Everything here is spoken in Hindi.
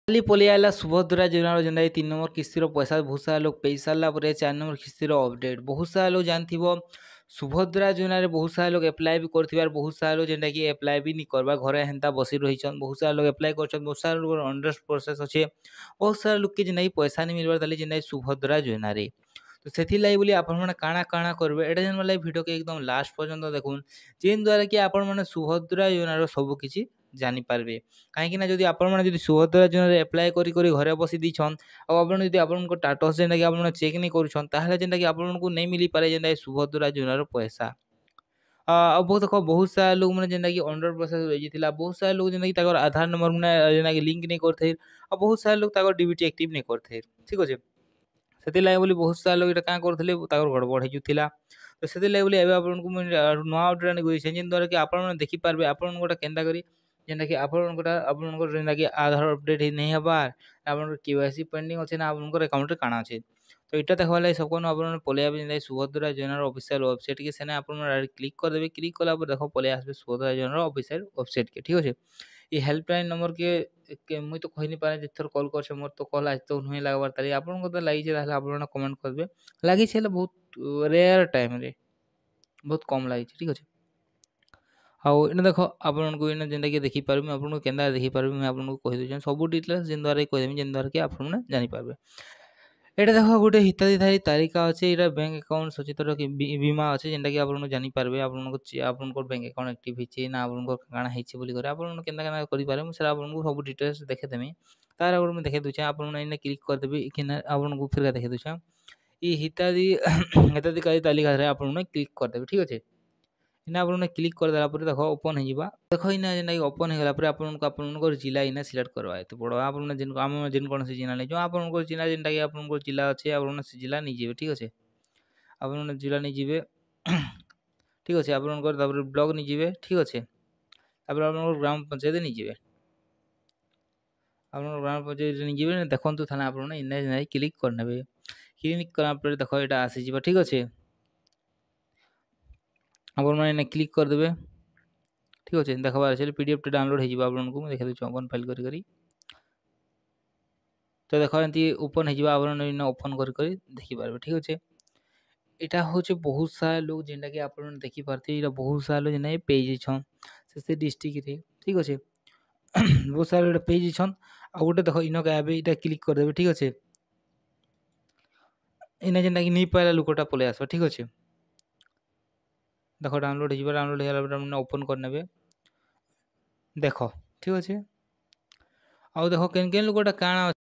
खाली पलि आइला सुभद्रा योजनार जेनता 3 नंबर किस्तिर पैसा बहुत सारा लोग पेई सारला परे 4 नंबर किस्तिर अपडेट बहुत सारा लोग जानथिबो सुभद्रा योजनार बहुत सारा लोग एप्लाय भी करथिबार बहुत सारा लोग जेनता कि एप्लाय भी नहीं करबा घरे हेंता बसी रहिछन बहुत सारा लोग एप्लाय करछन बहुत सारा लोग अंडर प्रोसेस अच्छे बहुत सारा लोग के जेनता कि पैसा नहीं मिलबार ताली जेनता सुभद्रा योजना रे तो सेथि लाई बोली आपण माने काଣା काଣା करबे एटा जन वाला वीडियो के एकदम लास्ट पर्यंत देखुन जेन द्वारा कि आपण माने सुभद्रा योजनार सब किछि जानि पारबे कहीं ना जदि आपण माने जदि सुभद्रा योजना एप्लाय करी करी घरे बसी दीछन आ आपण जदि आपण को स्टेटस जेनता कि आपण चेक नहीं करूछन ताहले जेनता कि आपण को नहीं मिली पारे जेनता सुभद्रा योजनार पैसा अब बहुत देखो बहुत सारा लोग मैंने जेनता कि अंडर प्रोसेस रही थिला बहुत सारा लोग जेनता कि ताकर आधार नंबर मैंने जेनता कि लिंक नहीं करथे और बहुत सारा लोग ताकर डीबीटी एक्टिव नहीं करथे ठीक अछि ସେଥିଲାଗି ବୋଲି ବହୁତ ସାରା ଲୋକ ଏଇଟା କାଁ କରୁଥିଲେ ତାଙ୍କର ଗଡ଼ବଡ଼ ହେଇଯାଉଥିଲା ତ ସେଥିଲାଗି ବୋଲି ଏବେ ଆପଣଙ୍କୁ ମୁଁ ନୂଆ ଅପଡେଟ୍ ଆଣି କହିଛି ଯେନ୍ ଦ୍ୱାରା କି ଆପଣମାନେ ଦେଖିପାରିବେ ଆପଣଙ୍କଟା କେନ୍ତା କରି ଯେନ୍ଟାକି ଆପଣଙ୍କର ଯେନ୍ଟାକି ଆଧାର ଅପଡେଟ୍ ହେଇ ନେଇ ହେବାର୍ ଆପଣଙ୍କର କେୱାଇସି ପେଣ୍ଡିଂ ଅଛି ନା ଆପଣଙ୍କର ଆକାଉଣ୍ଟରେ କାଣା ଅଛି ତ ଏଇଟା ଦେଖବା ଲାଗି ସବୁନ ଆପଣ ପଳେଇବେ ଯେନ୍ତା ସୁଭଦ୍ରା ଯୋଜନାର ଅଫିସିଆଲ ୱେବସାଇଟ୍ କି ସେନେ ଆପଣ କ୍ଲିକ୍ କରିଦେବେ କ୍ଲିକ୍ କଲା ପରେ ଦେଖ ପଳେଇ ଆସିବେ ସୁଭଦ୍ରା ଯୋଜନାର ଅଫିସିଆଲ ୱେବସାଇଟ୍ के ठीक ଅଛି ये हेल्पलाइन नंबर के मुई तो कहि नहीं पारे जिथर कॉल करछे मोर तो कॉल आज तो नुहे लागबार ताली आपन को तो लागि छै ताले आपन कमेंट करबे लागि छै बहुत रेयर टाइम रे बहुत कम लागि छै ठीक अछि आउ इने देखो आपन को इने जेंदा के देखि पारबे आपन को केंदा देखि पारबे मैं आपन को कहि दउ सब डिटेल्स जेन द्वारा कहि देमी जेन द्वारा के आपन जानि पारबे एटा देखो गोटे हिताधिकारी तालिका अछि एटा बैंक अकाउंट सचित्र के बीमा अछि जेंटा कि आपन जानि पारबे आपन को बैंक अकाउंट एक्टिव हिचे ना आपन को काना हिचे बोली करे आपन केंदा केना करि पारे सेरा आपन को सब डिटेल्स देखे देमी तार और मैं देखे दुचे आपन इने क्लिक कर देबे कि आपन को फिर देखे दुचे ई हिताधिकारी तालिका रे आपन क्लिक कर देबे ठीक अछि इना आपन क्लिक कर देला पर देखो ओपन हो जिबा देखो इना जेना ओपन हो गेला पर आपन को जिला इना सिलेक्ट करबा तो बड़ो आपन जिन हम जिन कोन से जिला नै जो आपन को जिला जेनटा कि आपन को जिला अछि आपन से जिला नै जिबे ठीक अछि आपन जिला नै जिबे ठीक अछि आपन को तापर ब्लॉक नै जिबे ठीक अछि तापर आपन को ग्राम पंचायत नै जिबे आपन ग्राम पंचायत नै जिबे देखंतु थाना आपन इना नै क्लिक कर नेबे क्लिक करा पर देखो एटा आसी जिबा ठीक अछि आपन माने क्लिक कर देबे ठीक अछि देखबार छै पीडीएफ डाउनलोड हो जिबा आपन को देखे दउ ओपन फाइल करी करी तो देखो एंती ओपन हो जिबा आपन इन ओपन करी करी देखि पारबे ठीक अछि एटा होचे बहुत सारा लोग जेंटा कि आपन देखि पारते एटा बहुत सारा लोग जेना पेज छन से डिस्ट्रिक्ट रे ठीक अछि बहुत सारा पेज छन आ गोटे देखो इनो के आबे एटा क्लिक कर देबे ठीक अछि इना जेंटा कि नहीं पाइला लोकटा पले आसबा ठीक अछि देखो डाउनलोड हो जिबा डाउनलोड होला पर हमने ओपन कर नेबे देखो ठीक अछि आ देखो केन केन लोकटा काना